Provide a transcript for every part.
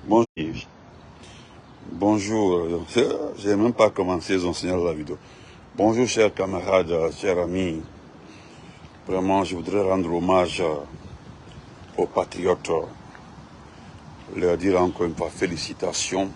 Bonjour. Bonjour. Je n'ai même pas commencé son signal de la vidéo. Bonjour, chers camarades, chers amis. Vraiment, je voudrais rendre hommage aux patriotes, leur dire encore une fois félicitations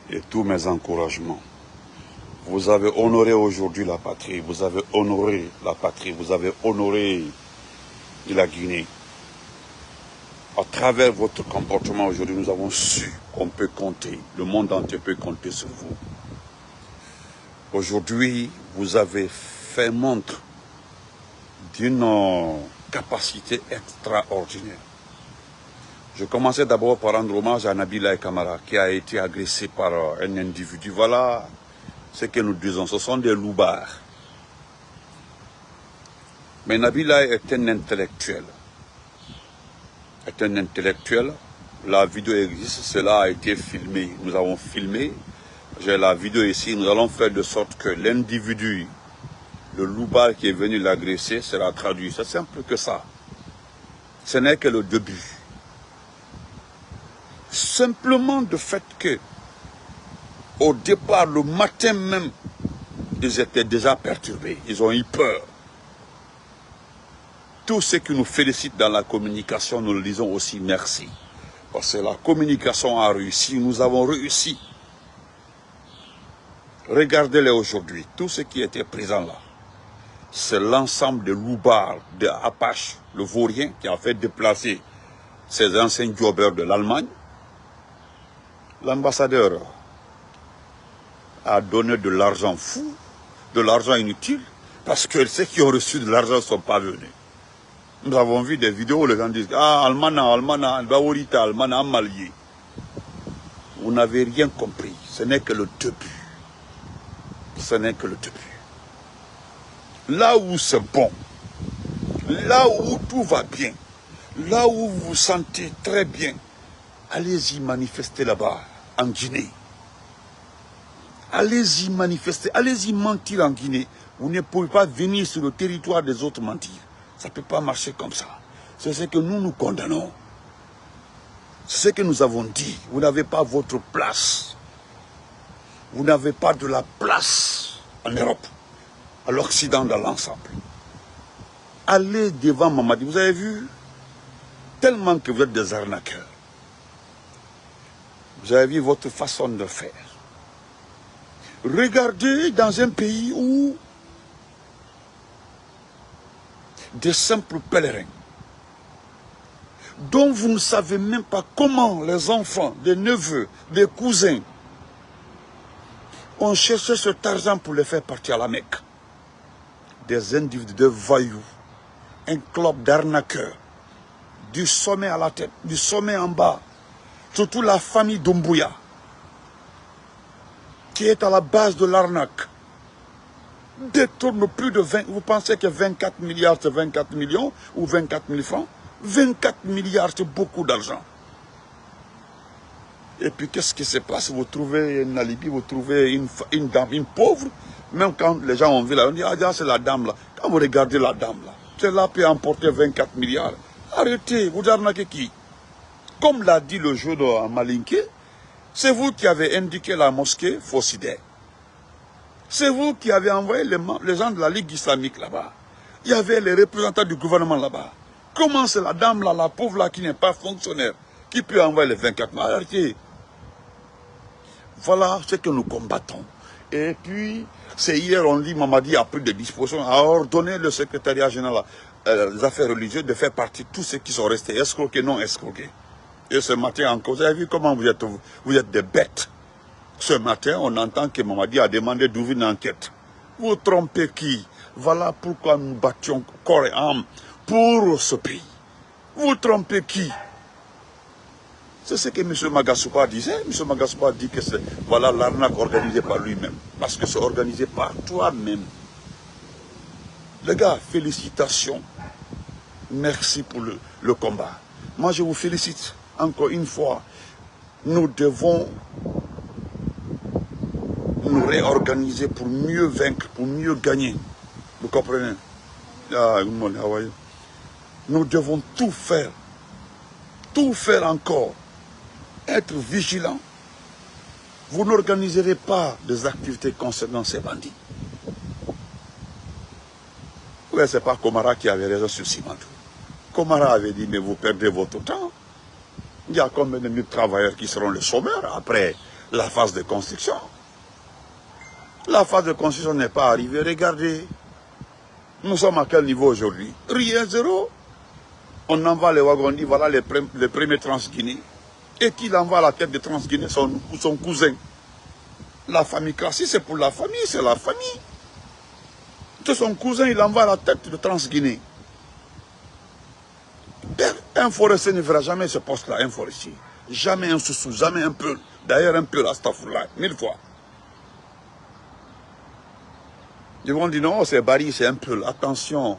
et tous mes encouragements. Vous avez honoré aujourd'hui la patrie, vous avez honoré la patrie, vous avez honoré la Guinée. À travers votre comportement aujourd'hui, nous avons su qu'on peut compter, le monde entier peut compter sur vous. Aujourd'hui, vous avez fait montre d'une capacité extraordinaire. Je commençais d'abord par rendre hommage à Nabila Kamara, qui a été agressé par un individu. Voilà ce que nous disons, ce sont des loupards. Mais Nabila est un intellectuel. La vidéo existe, cela a été filmé. Nous avons filmé, j'ai la vidéo ici, nous allons faire de sorte que l'individu, le loupard qui est venu l'agresser, sera traduit. C'est simple que ça. Ce n'est que le début. Simplement le fait que, au départ, le matin même, ils étaient déjà perturbés, ils ont eu peur. Tous ceux qui nous félicitent dans la communication, nous le disons aussi merci. Parce que la communication a réussi, nous avons réussi. Regardez-les aujourd'hui, tous ceux qui étaient présents là. C'est l'ensemble des loupards, des Apaches, le vaurien qui a fait déplacer ces anciens jobbers de l'Allemagne. L'ambassadeur a donné de l'argent fou, de l'argent inutile, parce que ceux qui ont reçu de l'argent ne sont pas venus. Nous avons vu des vidéos où les gens disent « Ah, Almana, Baorita, Almana, Amalié ». Vous n'avez rien compris. Ce n'est que le début. Ce n'est que le début. Là où c'est bon, là où tout va bien, là où vous vous sentez très bien, allez-y manifester là-bas, en Guinée. Allez-y manifester, allez-y mentir en Guinée. Vous ne pouvez pas venir sur le territoire des autres mentir. Ça ne peut pas marcher comme ça. C'est ce que nous condamnons. C'est ce que nous avons dit. Vous n'avez pas votre place. Vous n'avez pas de la place en Europe, à l'Occident dans l'ensemble. Allez devant Mamadi. Vous avez vu? Tellement que vous êtes des arnaqueurs. Vous avez vu votre façon de faire. Regardez dans un pays où des simples pèlerins, dont vous ne savez même pas comment les enfants, des neveux, des cousins, ont cherché cet argent pour les faire partir à la Mecque. Des individus, des voyous, un club d'arnaqueurs, du sommet à la tête, du sommet en bas, surtout la famille Doumbouya, qui est à la base de l'arnaque, détourne plus de 20, vous pensez que 24 milliards c'est 24 millions ou 24 000 francs? 24 milliards c'est beaucoup d'argent. Et puis qu'est-ce qui se passe? Vous trouvez une alibi, vous trouvez une dame, une pauvre, même quand les gens ont vu là, on dit ah c'est la dame là. Quand vous regardez la dame là, celle-là peut emporter 24 milliards. Arrêtez, vous arnaquez qui? Comme l'a dit le jeune à Malinké, c'est vous qui avez indiqué la mosquée Fossidé. C'est vous qui avez envoyé les gens de la Ligue islamique là-bas. Il y avait les représentants du gouvernement là-bas. Comment c'est la dame là, la pauvre là qui n'est pas fonctionnaire, qui peut envoyer les 24 000? Arrêtez. Voilà ce que nous combattons. Et puis, c'est hier, on dit, Mamadi a pris des dispositions, a ordonné le secrétariat général des affaires religieuses de faire partie de tous ceux qui sont restés escroqués, non escroqués. Et ce matin encore, vous avez vu comment vous êtes des bêtes. Ce matin, on entend que Mamadi a demandé d'ouvrir une enquête. Vous trompez qui? Voilà pourquoi nous battions corps et âme pour ce pays. Vous trompez qui? C'est ce que M. Magasupa disait. M. Magasupa dit que c'est voilà l'arnaque organisée par lui-même. Parce que c'est organisé par toi-même. Les gars, félicitations. Merci pour le combat. Moi, je vous félicite encore une fois. Nous devons nous réorganiser pour mieux vaincre, pour mieux gagner. Vous comprenez? Nous devons tout faire encore être vigilant. Vous n'organiserez pas des activités concernant ces bandits. Oui, ce n'est pas Komara qui avait raison sur Simantou. Komara avait dit, mais vous perdez votre temps. Il y a combien de mille travailleurs qui seront les chômeurs après la phase de construction? La phase de construction n'est pas arrivée. Regardez, nous sommes à quel niveau aujourd'hui? Rien, zéro. On envoie les wagons, on dit voilà les premiers Transguinéens. Et qui envoie à la tête de Transguinée, son cousin. La famille classique, c'est pour la famille, c'est la famille. Que son cousin, il envoie à la tête de Transguinée. Un forestier ne fera jamais ce poste-là, un forestier. Jamais un sous-sous, jamais un peu. D'ailleurs, un peu, astafurlah, 1000 fois. Ils vont dire non, c'est Barry, c'est un peu. Attention,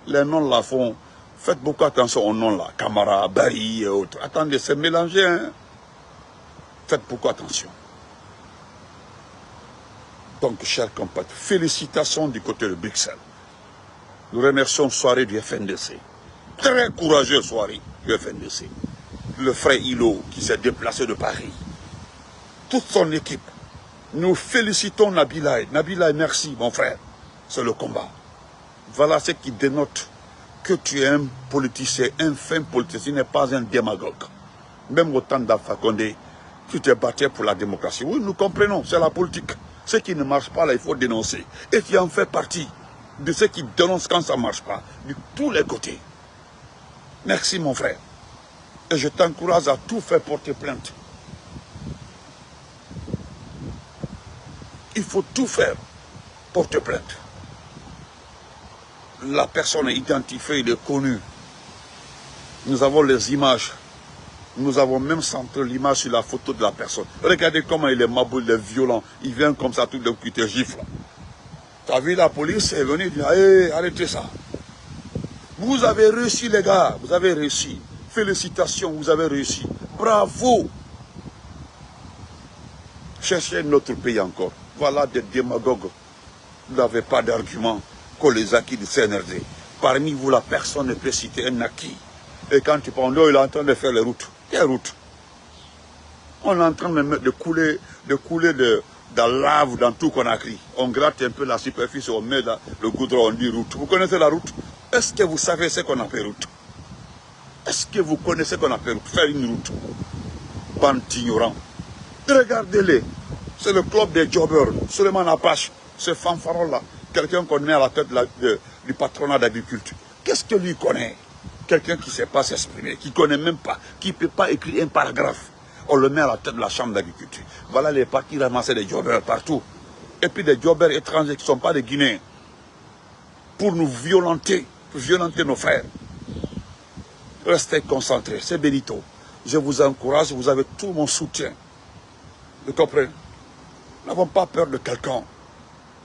les noms là font. Faites beaucoup attention aux noms là. Camara, Barry et autres. Attendez, c'est mélangé. Hein? Faites beaucoup attention. Donc, chers compatriotes, félicitations du côté de Bruxelles. Nous remercions soirée du FNDC. Très courageuse soirée du FNDC. Le frère Hilo qui s'est déplacé de Paris. Toute son équipe. Nous félicitons Nabilaï. Nabilaï, merci mon frère. C'est le combat. Voilà ce qui dénote que tu es un politicien, un fin politicien, tu n'es pas un démagogue. Même au temps d'Alpha Condé, tu t'es battu pour la démocratie. Oui, nous comprenons, c'est la politique. Ce qui ne marche pas, là, il faut dénoncer. Et tu en fais partie de ceux qui dénoncent quand ça ne marche pas, de tous les côtés. Merci mon frère. Et je t'encourage à tout faire porter plainte. Il faut tout faire porter plainte. La personne est identifiée, il est connu. Nous avons les images. Nous avons même centré l'image sur la photo de la personne. Regardez comment il est maboule, il est violent. Il vient comme ça, tout d'un coup, il te gifle. Tu as vu, la police est venue dire, hey, arrêtez ça. Vous avez réussi, les gars. Vous avez réussi. Félicitations, vous avez réussi. Bravo. Cherchez notre pays encore. Voilà des démagogues. Vous n'avez pas d'argument que les acquis du CNRD. Parmi vous, la personne ne peut citer un acquis. Et quand tu parles, il est en train de faire les routes. Quelles routes? On est en train de couler de la lave dans tout Conakry. On gratte un peu la superficie, on met le goudron, on dit route. Vous connaissez la route? Est-ce que vous savez ce qu'on appelle route? Est-ce que vous connaissez ce qu'on appelle route? Faire une route. Bande d'ignorants. Regardez-les. C'est le club des jobbers. Suleiman Apache, ce fanfaron-là. Quelqu'un qu'on met à la tête du patronat d'agriculture. Qu'est-ce que lui connaît? Quelqu'un qui ne sait pas s'exprimer, qui ne connaît même pas, qui ne peut pas écrire un paragraphe. On le met à la tête de la chambre d'agriculture. Voilà les partis ramasser des jobbers partout. Et puis des jobbers étrangers qui ne sont pas des Guinéens. Pour nous violenter, pour violenter nos frères. Restez concentrés, c'est Benito. Je vous encourage, vous avez tout mon soutien. Vous comprenez? Nous n'avons pas peur de quelqu'un.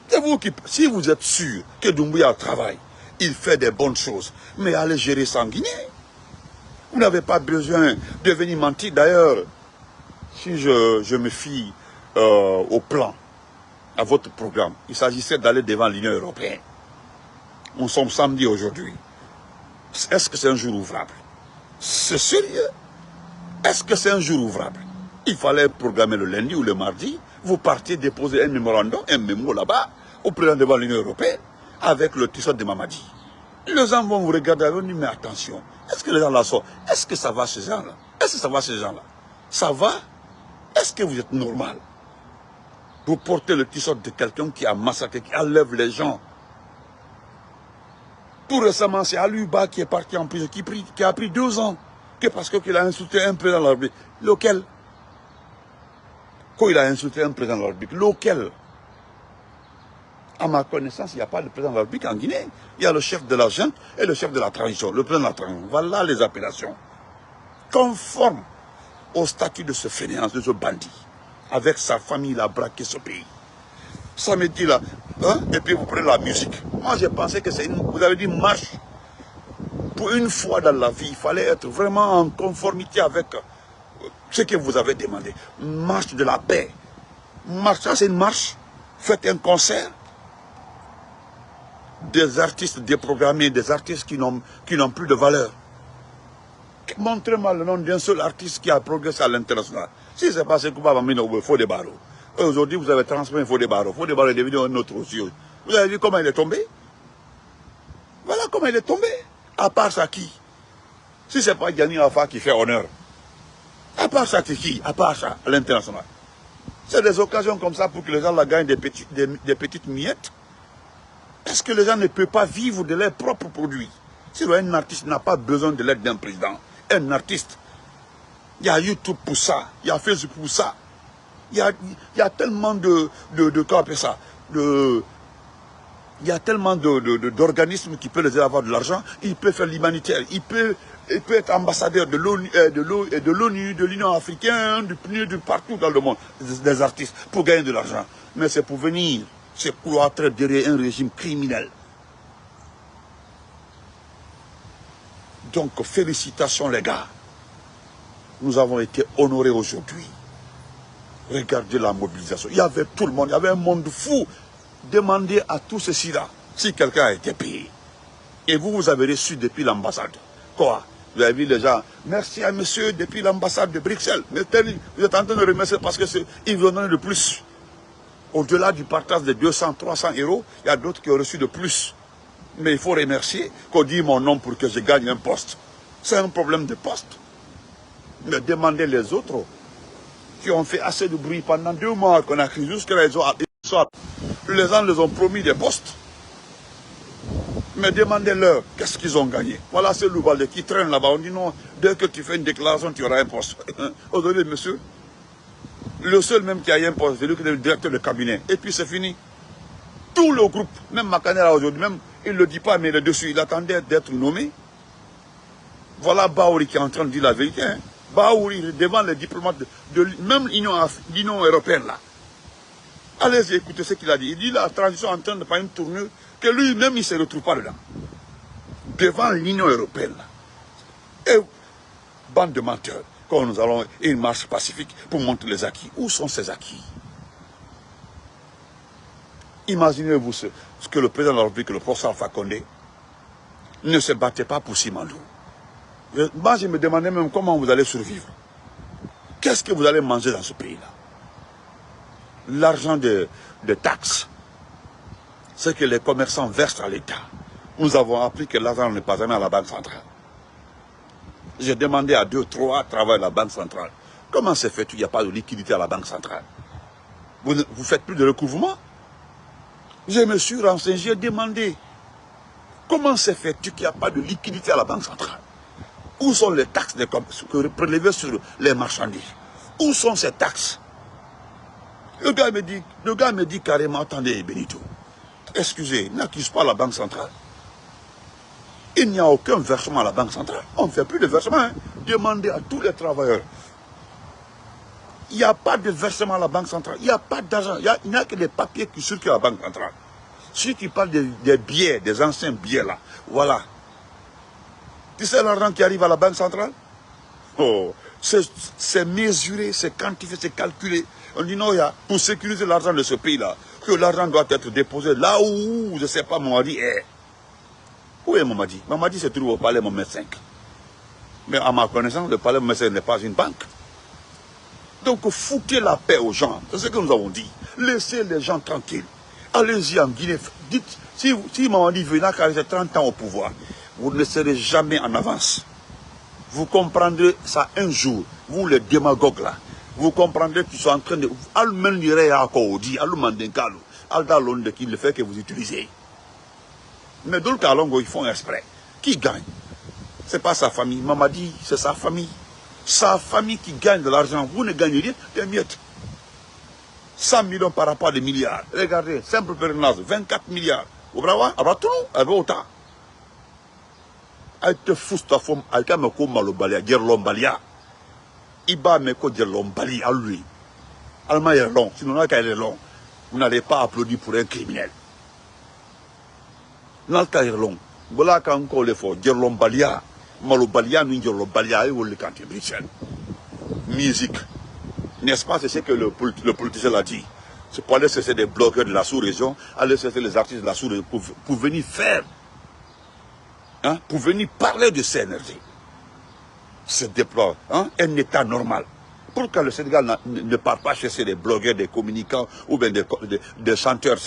C'est vous qui, si vous êtes sûr que Doumbouya travaille, il fait des bonnes choses, mais allez gérer ça en Guinée. Vous n'avez pas besoin de venir mentir. D'ailleurs, si je me fie au plan, à votre programme, il s'agissait d'aller devant l'Union européenne. Nous sommes samedi aujourd'hui. Est-ce que c'est un jour ouvrable? C'est sérieux? Est-ce que c'est un jour ouvrable? Il fallait programmer le lundi ou le mardi. Vous partez déposer un mémorandum, un mémo là-bas, au président devant l'Union européenne, avec le t-shirt de Mamadi. Les gens vont vous regarder et vont dire, mais attention, est-ce que les gens là sont, est-ce que ça va ces gens-là? Est-ce que ça va ces gens-là? Ça va? Est-ce que vous êtes normal? Vous portez le t-shirt de quelqu'un qui a massacré, qui enlève les gens. Tout récemment, c'est Aluba qui est parti en prison, qui a pris 2 ans, que parce qu'il a insulté un président de la République. Lequel? Quand il a insulté un président de la République, lequel? À ma connaissance, il n'y a pas de président de la République en Guinée. Il y a le chef de la junte et le chef de la transition, le président de la transition. Voilà les appellations. Conforme au statut de ce fainéant, de ce bandit. Avec sa famille, il a braqué ce pays. Samedi là, hein, et puis vous prenez la musique. Moi, j'ai pensé que c'est une, vous avez dit marche. Pour une fois dans la vie, il fallait être vraiment en conformité avec ce que vous avez demandé. Marche de la paix. Marche, ça c'est une marche. Faites un concert. Des artistes déprogrammés, des artistes qui n'ont plus de valeur. Montrez-moi le nom d'un seul artiste qui a progressé à l'international. Si c'est pas ce que il faut des barreaux. Aujourd'hui, vous avez transmis Fodé Barreau. Fodé Barreau est devenu un autre aussi. Vous avez vu comment il est tombé? Voilà comment il est tombé. À part ça, qui? Si ce n'est pas Gianni Alpha qui fait honneur. À part ça, c'est qui? À part ça, à l'international. C'est des occasions comme ça pour que les gens la gagnent des petites miettes. Est-ce que les gens ne peuvent pas vivre de leurs propres produits? Si un artiste n'a pas besoin de l'aide d'un président, un artiste, il y a YouTube pour ça, il y a Facebook pour ça. Il y a tellement il y a tellement d'organismes qui peuvent les aider à avoir de l'argent. Il peut faire l'humanitaire, il peut être ambassadeur de l'ONU, de l'Union africaine, de partout dans le monde, des artistes, pour gagner de l'argent. Mais c'est pour venir se cloîtrer derrière un régime criminel. Donc, félicitations les gars. Nous avons été honorés aujourd'hui. Regardez la mobilisation. Il y avait tout le monde, il y avait un monde fou. Demandez à tous ceci-là si quelqu'un a été payé. Et vous avez reçu depuis l'ambassade. Quoi? Vous avez vu les gens, merci à monsieur depuis l'ambassade de Bruxelles. Mais vous êtes en train de remercier parce qu'ils vous donnent de plus. Au-delà du partage de 200, 300 euros, il y a d'autres qui ont reçu de plus. Mais il faut remercier qu'on dit mon nom pour que je gagne un poste. C'est un problème de poste. Mais demandez les autres qui ont fait assez de bruit pendant 2 mois qu'on a crié jusqu'à les gens les ont promis des postes. Mais demandez-leur qu'est-ce qu'ils ont gagné. Voilà ce Loubalde qui traîne là-bas. On dit non, dès que tu fais une déclaration, tu auras un poste. Aujourd'hui, monsieur, le seul même qui a eu un poste, c'est lui qui est le directeur de cabinet. Et puis c'est fini. Tout le groupe, même Makanera aujourd'hui, même il ne le dit pas, mais il est dessus. Il attendait d'être nommé. Voilà Baouri qui est en train de dire la vérité. Hein. Baouri, devant les diplomates, même l'Union européenne là. Allez-y, écoutez ce qu'il a dit. Il dit la transition est en train de faire une tournure que lui-même, il ne se retrouve pas dedans. Devant l'Union européenne. Là. Et bande de menteurs, quand nous allons une marche pacifique pour montrer les acquis. Où sont ces acquis? Imaginez-vous ce que le président de la République, le professeur Alpha Condé, ne se battait pas pour Simandou. Moi, je me demandais même comment vous allez survivre. Qu'est-ce que vous allez manger dans ce pays-là? L'argent de taxes, c'est que les commerçants versent à l'État. Nous avons appris que l'argent n'est pas jamais à la Banque centrale. J'ai demandé à 2, 3 travailleurs de la Banque centrale. Comment c'est fait qu'il n'y a pas de liquidité à la Banque centrale? Vous ne faites plus de recouvrement? Je me suis renseigné, j'ai demandé. Comment c'est fait qu'il n'y a pas de liquidité à la Banque centrale? Où sont les taxes prélevées sur les marchandises? Où sont ces taxes? Le gars me dit carrément, attendez Benito, excusez, n'accuse pas la Banque centrale. Il n'y a aucun versement à la Banque centrale. On ne fait plus de versement. Hein. Demandez à tous les travailleurs. Il n'y a pas de versement à la Banque centrale. Il n'y a pas d'argent. Il n'y a que des papiers qui circulent à la Banque centrale. Ceux qui parlent des billets, des anciens billets là, voilà. Tu sais l'argent qui arrive à la Banque centrale? Oh, c'est mesuré, c'est quantifié, c'est calculé. On dit non, pour sécuriser l'argent de ce pays-là, que l'argent doit être déposé là où, je ne sais pas, Mamadi est. Où est Mamadi? Mamadi se trouve au palais Mohamed V. Mais à ma connaissance, le palais Mohamed V n'est pas une banque. Donc, foutez la paix aux gens. C'est ce que nous avons dit. Laissez les gens tranquilles. Allez-y en Guinée. Dites, si Mamadi venait quand il a 30 ans au pouvoir, vous ne serez jamais en avance. Vous comprendrez ça un jour, vous les démagogues là. Vous comprendrez qu'ils sont en train de... qui le fait que vous utilisez. Mais d'autres calongo, ils font exprès. Qui gagne? Ce n'est pas sa famille. Mamadi, c'est sa famille. Sa famille qui gagne de l'argent. Vous ne gagnez rien, des miettes. 100 millions par rapport à des milliards. Regardez, simple pèlerinage, 24 milliards. Vous voyez, tout le monde, autant. Elle te fout ta forme, elle t'a me comme malobalia, gerlombalia. Iba me ko gerlombali à lui. Allemand est long, sinon là, quand elle est long, vous n'allez pas applaudir pour un criminel. Nalka est long. Voilà quand on le fait, gerlombalia, malobalia, nous gerlombalia, et vous le cantez, Bruxelles. Musique. N'est-ce pas, c'est ce que le politicien a dit. C'est pour aller chercher des blogueurs de la sous-région, aller chercher les artistes de la sous-région pour venir faire. Hein, pour venir parler de CNRD. se déploie, hein, un État normal. Pourquoi le Sénégal ne part pas chercher des blogueurs, des communicants ou bien des chanteurs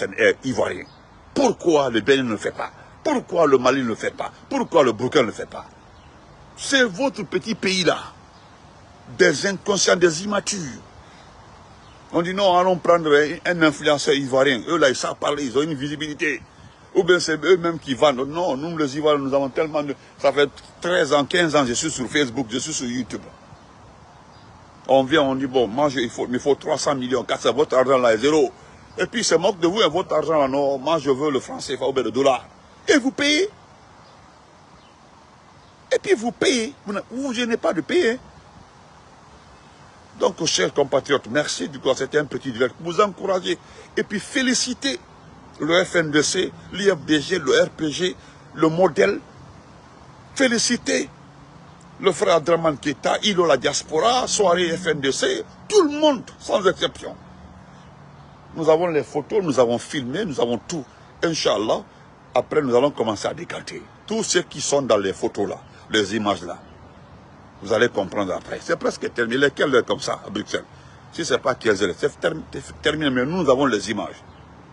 ivoiriens? Pourquoi le Bénin ne le fait pas? Pourquoi le Mali ne le fait pas? Pourquoi le Burkina ne le fait pas? C'est votre petit pays-là. Des inconscients, des immatures. On dit non, allons prendre un influenceur ivoirien. Eux là, ils savent parler, ils ont une visibilité. Ou bien c'est eux-mêmes qui vendent. Non, nous les Ivoiriens, nous avons tellement de... Ça fait 13 ans, 15 ans, je suis sur Facebook, je suis sur YouTube. On vient, on dit, bon, moi, il me faut 300 millions, 400, votre argent là est zéro. Et puis, c'est moque de vous, et votre argent là, non, moi, je veux le franc CFA ou bien le dollar. Et vous payez. Et puis, vous payez. Vous ne vous gênez pas de payer. Donc, chers compatriotes, merci du coup, c'était un petit direct. Vous encouragez. Et puis, félicitez le FNDC, l'IFDG, le RPG, le modèle. Félicitez le frère Abdraman Keita, Ilo la diaspora, soirée FNDC, tout le monde, sans exception. Nous avons les photos, nous avons filmé, nous avons tout. Inch'Allah, après nous allons commencer à décanter. Tous ceux qui sont dans les photos là, les images là, vous allez comprendre après. C'est presque terminé. Lesquelles heures comme ça à Bruxelles? Si ce n'est pas 15 heures, c'est terminé, mais nous avons les images.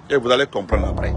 Et vous allez comprendre après.